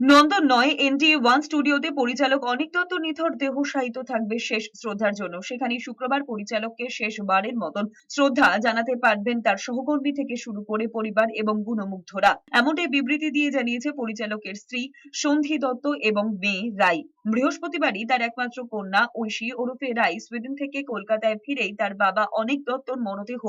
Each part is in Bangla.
নন্দন নয়, এনটিএ ওয়ান স্টুডিওতে পরিচালক অনিক দত্ত নিথর দেহ শায়িত থাকবে শেষ শ্রদ্ধার জন্য। সেখানে শুক্রবার পরিচালককে শেষবারের মতন শ্রদ্ধা জানাতে পারবেন তার সহকর্মী থেকে শুরু করে পরিবার এবং গুণমুগ্ধরা। এমনটাই বিবৃতি দিয়ে জানিয়েছে পরিচালকের স্ত্রী সন্ধি দত্ত এবং মেয়ে রাই। বৃহস্পতিবারই তার একমাত্র কন্যা ঐশী ওরফে রাই সুইডেন থেকে কলকাতায় ফিরেই তার বাবা অনিক দত্তর মরদেহ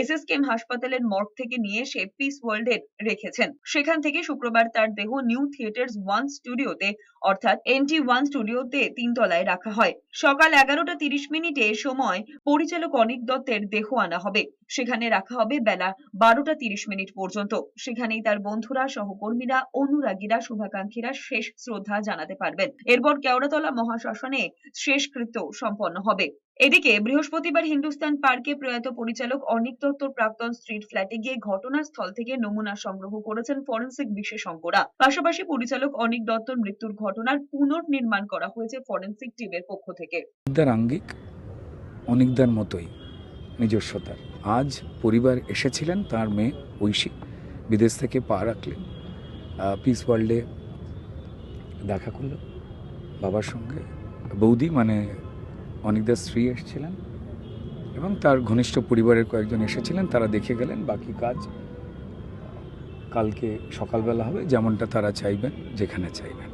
এসএসকেএম হাসপাতালের মর্গ থেকে নিয়ে এসে পিস ওয়ার্ল্ডে রেখেছেন। সেখান থেকে শুক্রবার তার দেহ নিউ থিয়েটার্স ওয়ান স্টুডিওতে অর্থাৎ এনটি ওয়ান স্টুডিওতে ৩ তলায় রাখা হয়। সকাল 11টা 30 মিনিটে সময় পরিচালক অনিক দত্তের দেহ আনা হবে। সেখানে রাখা হবে বেলা 12টা 30 মিনিট পর্যন্ত। সেখানেই তার বন্ধুরা, সহকর্মীরা, অনুরাগীরা, শুভাকাঙ্ক্ষীরা শেষ শ্রদ্ধা জানাতে পারবেন। এরপর কেওড়াতলা মহাশ্মশানে শেষকৃত্য সম্পন্ন হবে। এদিকে বৃহস্পতিবার হিন্দুস্তান পার্কে প্রয়াত পরিচালক অনিক দত্তর প্রাক্তন স্ট্রিট ফ্ল্যাটে গিয়ে ঘটনাস্থল থেকে নমুনা সংগ্রহ করেছেন ফরেনসিক বিশেষজ্ঞরা। পাশাপাশি পরিচালক অনিক দত্তর মৃত্যুর ঘটনার পুনর্নির্মাণ করা হয়েছে ফরেনসিক টিমের পক্ষ থেকে। অনিকদার আঙ্গিক অনিকদার মতোই নিজস্বতার। আজ পরিবার এসেছিলেন, তার মেয়ে ঐশী বিদেশ থেকে পা রাখলেন, পিস ওয়ার্ল্ডে দেখা করল বাবার সঙ্গে। বৌদি মানে অনিকদার স্ত্রী এসেছিলেন এবং তার ঘনিষ্ঠ পরিবারের কয়েকজন এসেছিলেন, তারা দেখে গেলেন। বাকি কাজ কালকে সকালবেলা হবে, যেমনটা তারা চাইবেন, যেখানে চাইবেন।